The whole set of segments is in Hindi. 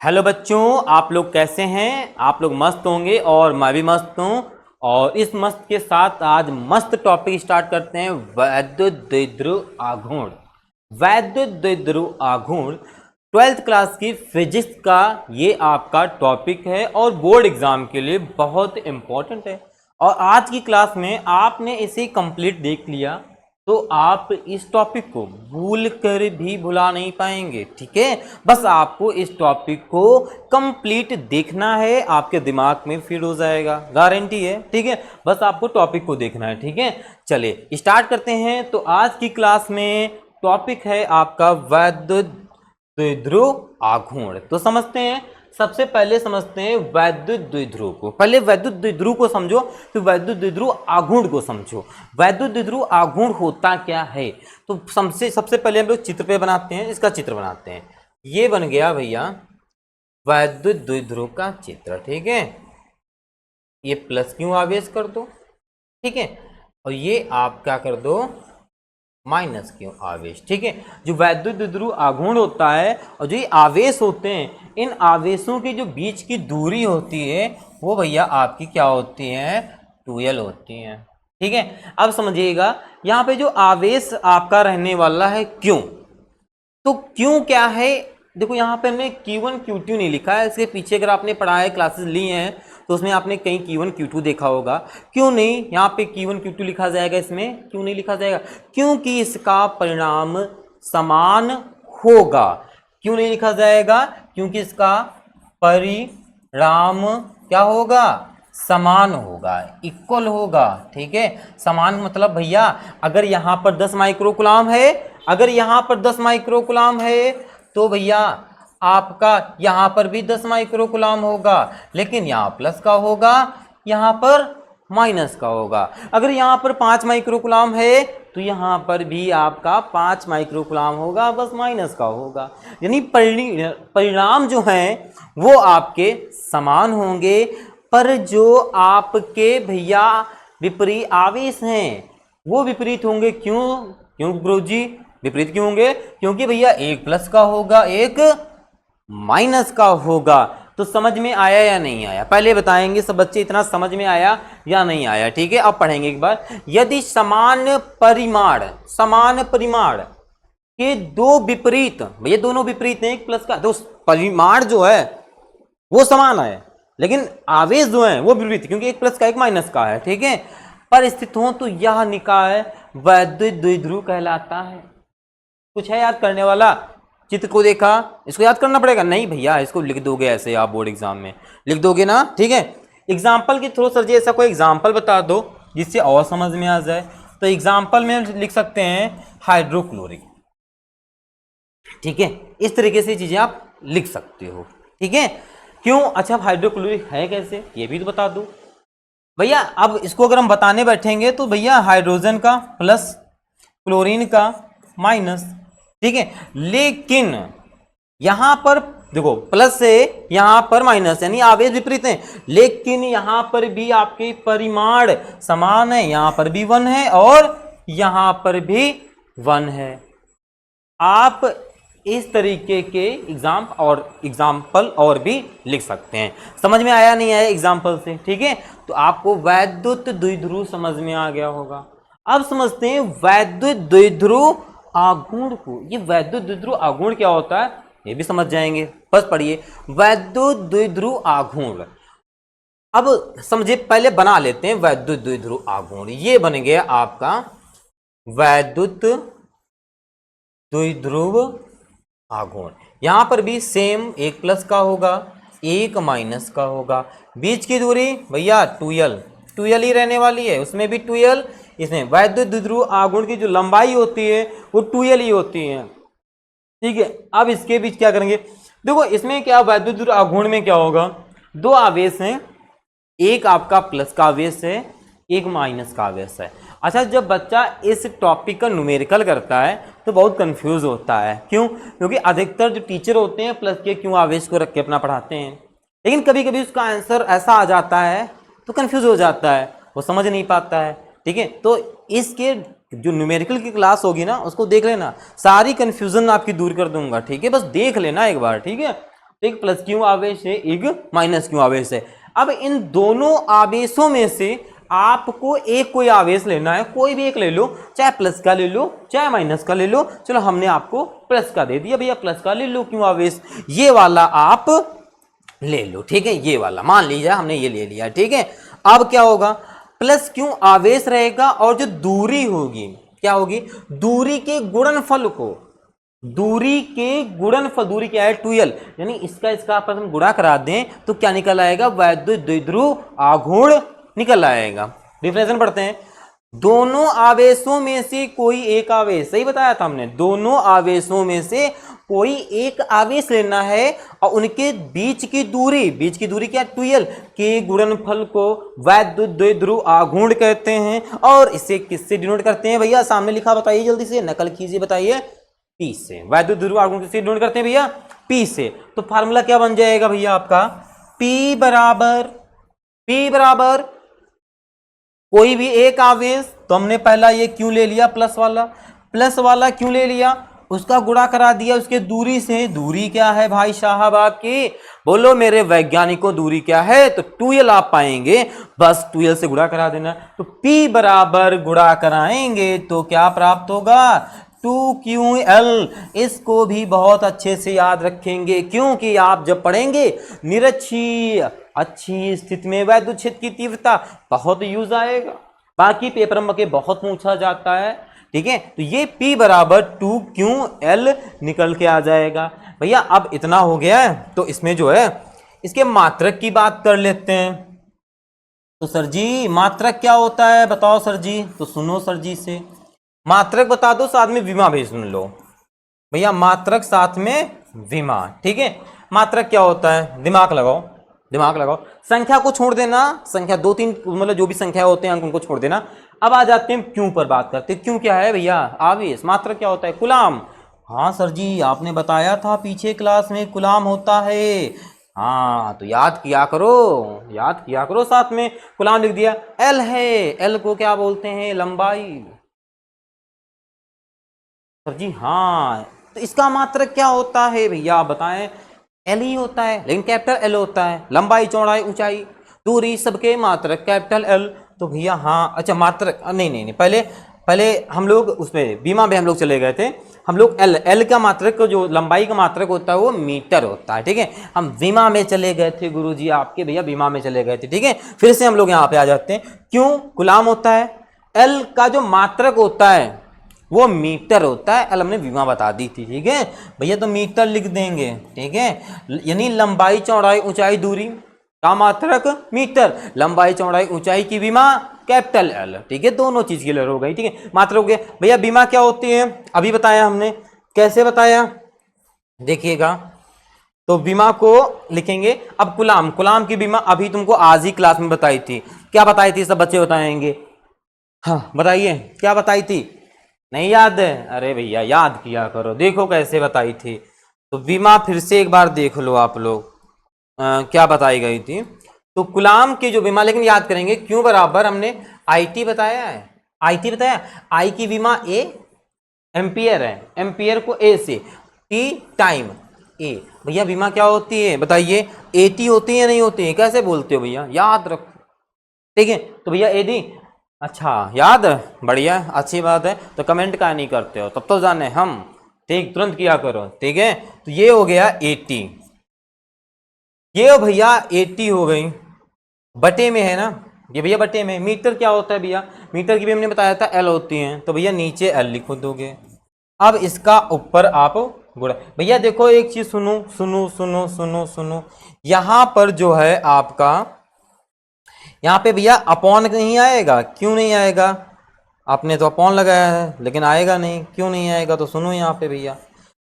हेलो बच्चों, आप लोग कैसे हैं? आप लोग मस्त होंगे और मैं भी मस्त हूँ। और इस मस्त के साथ आज मस्त टॉपिक स्टार्ट करते हैं। वैद्युत द्विध्रुव आघूर्ण। वैद्युत द्विध्रुव आघूर्ण 12th क्लास की फिजिक्स का ये आपका टॉपिक है और बोर्ड एग्जाम के लिए बहुत इंपॉर्टेंट है। और आज की क्लास में आपने इसे कंप्लीट देख लिया तो आप इस टॉपिक को भूल कर भी भुला नहीं पाएंगे। ठीक है, बस आपको इस टॉपिक को कंप्लीट देखना है, आपके दिमाग में फिट हो जाएगा, गारंटी है। ठीक है, बस आपको टॉपिक को देखना है। ठीक है, चलिए स्टार्ट करते हैं। तो आज की क्लास में टॉपिक है आपका वैद्युत द्विध्रुव आघूर्ण। तो समझते हैं, सबसे पहले समझते हैं वैद्युत द्विध्रुव को। पहले वैद्युत द्विध्रुव को समझो, फिर वैद्युत द्विध्रुव आघूर्ण को समझो। वैद्युत द्विध्रुव आघूर्ण होता क्या है? तो सबसे पहले हम लोग चित्र पे बनाते हैं, इसका चित्र बनाते हैं। ये बन गया भैया वैद्युत द्विध्रुव का चित्र। ठीक है, ये प्लस क्यों आवेश कर दो, ठीक है, और ये आप क्या कर दो, माइनस क्यों आवेश। ठीक है, जो वैद्युत द्विध्रुव आघूर्ण होता है और जो ये आवेश होते हैं, इन आवेशों की जो बीच की दूरी होती है वो भैया आपकी क्या होती है, 2l होती है। ठीक है, अब समझिएगा यहाँ पे जो आवेश आपका रहने वाला है क्यों, तो क्यों क्या है, देखो यहाँ पे हमने Q1 Q2 नहीं लिखा है। इसके पीछे अगर आपने पढ़ा है, क्लासेस ली हैं, तो उसमें आपने कहीं Q1 Q2 देखा होगा। क्यों नहीं यहाँ पे Q1 Q2 लिखा जाएगा? इसमें क्यों नहीं लिखा जाएगा? क्योंकि इसका परिणाम समान होगा। क्यों नहीं लिखा जाएगा? क्योंकि इसका परिणाम क्या होगा, समान होगा, इक्वल होगा। ठीक है, समान मतलब भैया अगर यहाँ पर 10 माइक्रोकुलाम है, अगर यहाँ पर 10 माइक्रोकुलाम है तो भैया आपका यहाँ पर भी 10 माइक्रोकुलाम होगा, लेकिन यहाँ प्लस का होगा, यहाँ पर माइनस का होगा। अगर यहाँ पर 5 माइक्रोकुलाम है तो यहाँ पर भी आपका 5 माइक्रोकुलाम होगा, बस माइनस का होगा। यानी परिणाम जो हैं वो आपके समान होंगे, पर जो आपके भैया विपरीत आवेश हैं वो विपरीत होंगे। क्यों क्यों गुरु जी विपरीत क्यों होंगे? क्योंकि भैया एक प्लस का होगा, एक माइनस का होगा। तो समझ में आया या नहीं आया? पहले बताएंगे सब बच्चे, इतना समझ में आया या नहीं आया? ठीक है, अब पढ़ेंगे एक बार। यदि समान परिमाण के दो विपरीत, भैया दोनों विपरीत हैं, एक प्लस का, तो परिमाण जो है वो समान है, लेकिन आवेश जो है वो विपरीत, क्योंकि एक प्लस का एक माइनस का है। ठीक है, पर स्थित हो तो यह निकाय वैद्युत द्विध्रुव कहलाता है। कुछ है याद करने वाला? चित्र को देखा, इसको याद करना पड़ेगा? नहीं भैया, इसको लिख दोगे ऐसे आप बोर्ड एग्जाम में, लिख दोगे ना? ठीक है, एग्जाम्पल के थ्रू सर जी ऐसा कोई एग्जाम्पल बता दो जिससे और समझ में आ जाए। तो एग्जाम्पल में हम लिख सकते हैं हाइड्रोक्लोरिक। ठीक है, इस तरीके से चीजें आप लिख सकते हो। ठीक है, क्यों? अच्छा, हाइड्रोक्लोरिक है कैसे ये भी तो बता दो भैया। अब इसको अगर हम बताने बैठेंगे तो भैया हाइड्रोजन का प्लस, क्लोरीन का माइनस। ठीक है, लेकिन यहां पर देखो प्लस से यहां पर माइनस, यानी आवेश विपरीत है, लेकिन यहां पर भी आपके परिमाण समान है। यहां पर भी 1 है और यहां पर भी 1 है। आप इस तरीके के एग्जाम्पल और भी लिख सकते हैं। समझ में आया नहीं आया एग्जाम्पल से? ठीक है, तो आपको वैद्युत द्विध्रुव समझ में आ गया होगा। अब समझते हैं वैद्युत द्विध्रुव आघूर्ण को। ये वैद्युत द्विध्रुव आघूर्ण क्या होता है ये भी समझ जाएंगे, बस पढ़िए वैद्युत द्विध्रुव आघूर्ण। अब समझिए, पहले बना लेते हैं वैद्युत द्विध्रुव आघूर्ण। ये बन गया आपका वैद्युत द्विध्रुव आघूर्ण। यहां पर भी सेम, एक प्लस का होगा, एक माइनस का होगा। बीच की दूरी भैया 2l ही रहने वाली है, उसमें भी 2l, इसमें वैद्युत द्विध्रुव आघूर्ण की जो लंबाई होती है वो 2l ही होती है। ठीक है, अब इसके बीच क्या करेंगे, देखो इसमें क्या वैद्युत द्विध्रुव आघूर्ण में क्या होगा, दो आवेश हैं, एक आपका प्लस का आवेश है, एक माइनस का आवेश है। अच्छा, जब बच्चा इस टॉपिक का न्यूमेरिकल करता है तो बहुत कंफ्यूज होता है। क्यों? क्योंकि अधिकतर जो टीचर होते हैं प्लस के क्यों आवेश को रख के अपना पढ़ाते हैं, लेकिन कभी कभी उसका आंसर ऐसा आ जाता है तो कंफ्यूज हो जाता है, वो समझ नहीं पाता है। ठीक है, तो इसके जो न्यूमेरिकल की क्लास होगी ना उसको देख लेना, सारी कंफ्यूजन आपकी दूर कर दूंगा। ठीक है, बस देख लेना एक बार। ठीक है, एक प्लस क्यू आवेश है, एक माइनस क्यू आवेश है। अब इन दोनों आवेशों में से आपको एक कोई आवेश लेना है, कोई भी एक ले लो, चाहे प्लस का ले लो चाहे माइनस का ले लो। चलो हमने आपको प्लस का दे दिया, भैया प्लस का ले लो क्यों आवेश, ये वाला आप ले लो, ठीक है। ये वाला मान लीजिए हमने ये ले लिया, ठीक है। अब क्या होगा, प्लस क्यों आवेश रहेगा और जो दूरी होगी क्या होगी, दूरी के गुणनफल को, दूरी के गुणनफल, दूरी क्या है 2l, यानी इसका इसका आपस में गुणा करा दें तो क्या निकल आएगा, वैद्युत द्विध्रुव आघूर्ण निकल आएगा। डिफरेंशिएशन पढ़ते हैं, दोनों आवेशों में से कोई एक आवेश, सही बताया था हमने, दोनों आवेशों में से कोई एक आवेश लेना है और उनके बीच की दूरी क्या 2l के गुणनफल को वैद्युत द्विध्रुव आघूर्ण कहते हैं। और इसे किससे डिनोट करते हैं भैया, सामने लिखा बताइए, जल्दी से नकल कीजिए, बताइए, P से। वैद्युत द्विध्रुव आघूर्ण किससे डिनोट करते हैं भैया, P से। तो फार्मूला क्या बन जाएगा भैया आपका, P बराबर कोई भी एक आवेश, तो हमने पहला ये क्यों ले लिया, प्लस वाला क्यों ले लिया, उसका गुणा करा दिया उसके दूरी से। दूरी क्या है भाई साहब आपकी, बोलो मेरे वैज्ञानिकों, दूरी क्या है, तो 2l आप पाएंगे, बस 2l से गुणा करा देना। तो P बराबर गुणा कराएंगे तो क्या प्राप्त होगा, 2ql। इसको भी बहुत अच्छे से याद रखेंगे, क्योंकि आप जब पढ़ेंगे निरक्षीय अच्छी स्थिति में वैद्युत क्षेत्र की तीव्रता बहुत यूज आएगा, बाकी पेपर में के बहुत पूछा जाता है, ठीक है। तो ये P बराबर 2ql निकल के आ जाएगा। भैया अब इतना हो गया है, तो इसमें जो है इसके मात्रक की बात कर लेते हैं। तो सर जी मात्रक क्या होता है बताओ सर जी, तो सुनो सर जी से, मात्रक बता दो, साथ में विमा भी सुन लो भैया, मात्रक साथ में विमा, ठीक है। मात्रक क्या होता है, दिमाग लगाओ, संख्या को छोड़ देना, संख्या 2-3 मतलब जो भी संख्या होते हैं अंक उनको छोड़ देना। अब आ जाते हैं क्यों पर बात करते हैं। क्यों क्या है भैया, आवेश। मात्रक क्या होता है, कूलाम। हाँ सर जी आपने बताया था पीछे क्लास में कूलाम होता है, हाँ तो याद किया करो साथ में, कूलाम लिख दिया। एल है, एल को क्या बोलते हैं, लंबाई। सर जी हाँ, तो इसका मात्रक क्या होता है भैया बताएं, एल ही होता है, लेकिन कैपिटल एल होता है। लंबाई चौड़ाई ऊंचाई दूरी सबके मात्रक कैपिटल एल। तो भैया हाँ अच्छा मात्रक नहीं पहले हम लोग उसमें बीमा में हम लोग चले गए थे, हम लोग एल का मात्रक, जो लंबाई का मात्रक होता है वो मीटर होता है, ठीक है। हम बीमा में चले गए थे गुरुजी आपके, भैया बीमा में चले गए थे, ठीक है। फिर से हम लोग यहाँ पे आ जाते हैं, क्यों गुलाम होता है, एल का जो मात्रक होता है वो मीटर होता है, एल हमने विमा बता दी थी, ठीक है भैया। तो मीटर लिख देंगे, ठीक है, यानी लंबाई चौड़ाई ऊंचाई दूरी का मात्रक मीटर, लंबाई चौड़ाई ऊंचाई की विमा कैपिटल एल, ठीक है। दोनों चीज क्लियर हो गई, ठीक है। मात्रक हो गया भैया। बीमा क्या होती है अभी बताया हमने, कैसे बताया देखिएगा, तो बीमा को लिखेंगे। अब कुलाम की बीमा अभी तुमको आज ही क्लास में बताई थी, क्या बताई थी सब बच्चे बताएंगे, हाँ बताइए क्या बताई थी, नहीं याद है, अरे भैया याद किया करो, देखो कैसे बताई थी। तो बीमा फिर से एक बार देख लो आप लोग, क्या बताई गई थी। तो गुलाम की जो बीमा, लेकिन याद करेंगे क्यों बराबर हमने आईटी बताया है, आई की बीमा ए एम्पियर है, एम्पियर को ए से, टी टाइम ए। भैया बीमा क्या होती है बताइए, एटी होती है नहीं होती है, कैसे बोलते हो भैया, याद रखो, ठीक है। तो भैया एडी, अच्छा याद है, बढ़िया अच्छी बात है। तो कमेंट का नहीं करते हो तब तो जाने हम, ठीक, तुरंत किया करो, ठीक है। तो ये हो गया 80, ये भैया 80 हो गई, बटे में है ना ये भैया, बटे में। मीटर क्या होता है भैया, मीटर की भी हमने बताया था एल होती है, तो भैया नीचे एल लिखो दोगे। अब इसका ऊपर आप गुणा, भैया देखो एक चीज सुनो, यहां पर जो है आपका, यहाँ पे भैया अपॉन नहीं आएगा, क्यों नहीं आएगा, आपने तो अपॉन लगाया है लेकिन आएगा नहीं, क्यों नहीं आएगा, तो सुनो यहाँ पे भैया,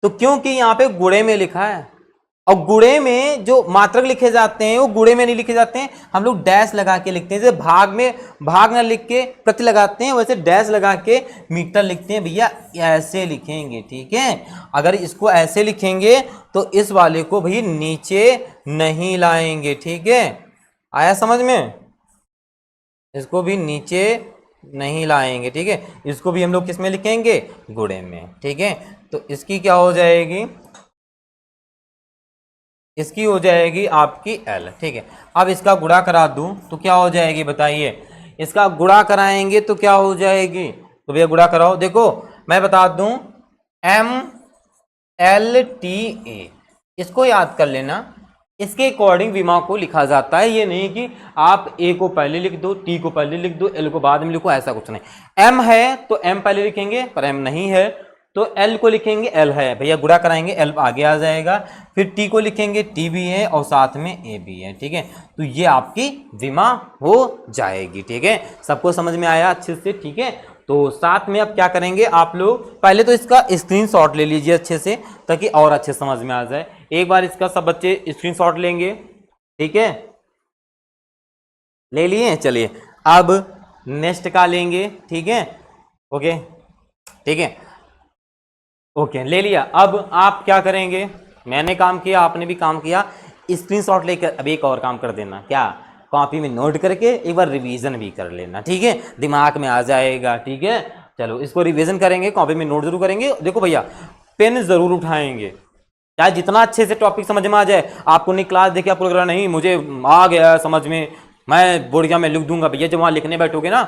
तो क्योंकि यहाँ पे गुणे में लिखा है, और गुणे में जो मात्रक लिखे जाते हैं वो गुणे में नहीं लिखे जाते हैं, हम लोग डैश लगा के लिखते हैं। जैसे भाग में भाग ना लिख के प्रति लगाते हैं, वैसे डैश लगा के मीटर लिखते हैं भैया, ऐसे लिखेंगे, ठीक है। अगर इसको ऐसे लिखेंगे तो इस वाले को भैया नीचे नहीं लाएंगे, ठीक है, आया समझ में, इसको भी नीचे नहीं लाएंगे, ठीक है। इसको भी हम लोग किस में लिखेंगे, गुणे में, ठीक है। तो इसकी क्या हो जाएगी, इसकी हो जाएगी आपकी एल, ठीक है। अब इसका गुणा करा दूं तो क्या हो जाएगी बताइए, इसका गुणा कराएंगे तो क्या हो जाएगी, तो भैया गुणा कराओ। देखो मैं बता दूं, एम एल टी ए, इसको याद कर लेना, इसके अकॉर्डिंग विमा को लिखा जाता है। ये नहीं कि आप ए को पहले लिख दो, टी को पहले लिख दो, एल को बाद में लिखो, ऐसा कुछ नहीं। एम है तो एम पहले लिखेंगे, पर एम नहीं है तो एल को लिखेंगे, एल है भैया गुणा कराएंगे, एल आगे आ जाएगा। फिर टी को लिखेंगे, टी भी है और साथ में ए भी है, ठीक है। तो ये आपकी विमा हो जाएगी, ठीक है। सबको समझ में आया अच्छे से, ठीक है। तो साथ में अब क्या करेंगे आप लोग, पहले तो इसका स्क्रीनशॉट ले लीजिए अच्छे से, ताकि और अच्छे समझ में आ जाए। एक बार इसका सब बच्चे स्क्रीनशॉट लेंगे, ठीक है, ले लिए। चलिए अब नेक्स्ट का लेंगे, ठीक है, ओके, ठीक है, ओके ले लिया। अब आप क्या करेंगे, मैंने काम किया, आपने भी काम किया, स्क्रीनशॉट लेकर अब एक और काम कर देना, क्या, कॉपी में नोट करके एक बार रिवीजन भी कर लेना, ठीक है, दिमाग में आ जाएगा, ठीक है। चलो इसको रिवीजन करेंगे, कॉपी में नोट जरूर करेंगे। देखो भैया पेन जरूर उठाएंगे, चाहे जितना अच्छे से टॉपिक समझ में आ जाए, आपको नहीं क्लास देखे आपको लग रहा नहीं मुझे आ गया समझ में, मैं बोर्ड में लिख दूंगा, भैया जब वहां लिखने बैठोगे ना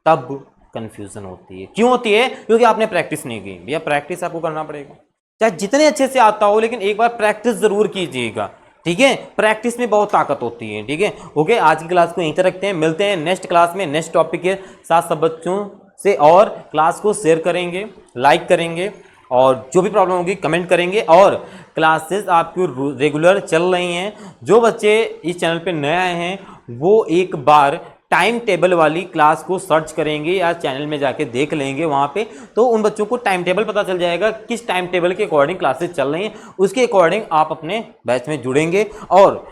तब कंफ्यूजन होती है। क्यों होती है, क्योंकि आपने प्रैक्टिस नहीं की। भैया प्रैक्टिस आपको करना पड़ेगा, चाहे जितने अच्छे से आता हो, लेकिन एक बार प्रैक्टिस जरूर कीजिएगा, ठीक है। प्रैक्टिस में बहुत ताकत होती है, ठीक है। ओके आज की क्लास को यहीं तक रखते हैं, मिलते हैं नेक्स्ट क्लास में नेक्स्ट टॉपिक के साथ। सब बच्चों से और क्लास को शेयर करेंगे, लाइक करेंगे, और जो भी प्रॉब्लम होगी कमेंट करेंगे। और क्लासेस आपकी रेगुलर चल रही हैं। जो बच्चे इस चैनल पे नए आए हैं वो एक बार टाइम टेबल वाली क्लास को सर्च करेंगे या चैनल में जाके देख लेंगे वहाँ पे, तो उन बच्चों को टाइम टेबल पता चल जाएगा, किस टाइम टेबल के अकॉर्डिंग क्लासेस चल रही हैं। उसके अकॉर्डिंग आप अपने बैच में जुड़ेंगे और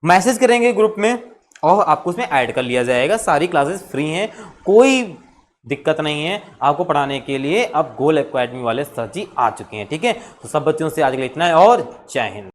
मैसेज करेंगे ग्रुप में, और आपको उसमें ऐड कर लिया जाएगा। सारी क्लासेस फ्री हैं, कोई दिक्कत नहीं है आपको पढ़ाने के लिए। अब गोल एकेडमी वाले सर जी आ चुके हैं, ठीक है। तो सब बच्चों से आज के लिए इतना है और जय हिंद।